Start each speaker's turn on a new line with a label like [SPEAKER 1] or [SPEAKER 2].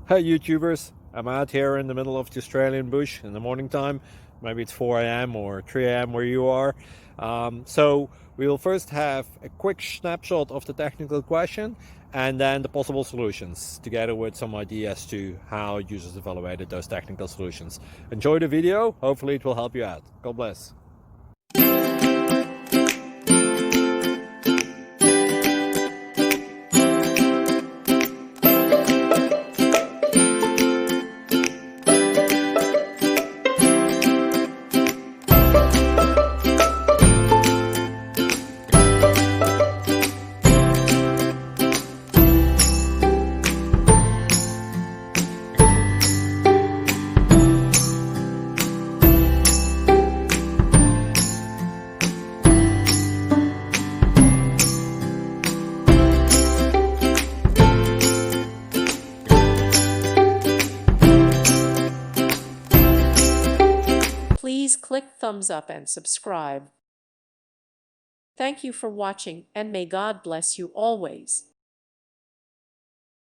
[SPEAKER 1] Hey YouTubers, I'm out here in the middle of the Australian bush in the morning time. Maybe it's 4 a.m. or 3 a.m. where you are. So we will first have a quick snapshot of the technical question and then the possible solutions, together with some ideas to how users evaluated those technical solutions. Enjoy the video, hopefully it will help you out. God bless.
[SPEAKER 2] Please click thumbs up and subscribe. Thank you for watching, and may God bless you always.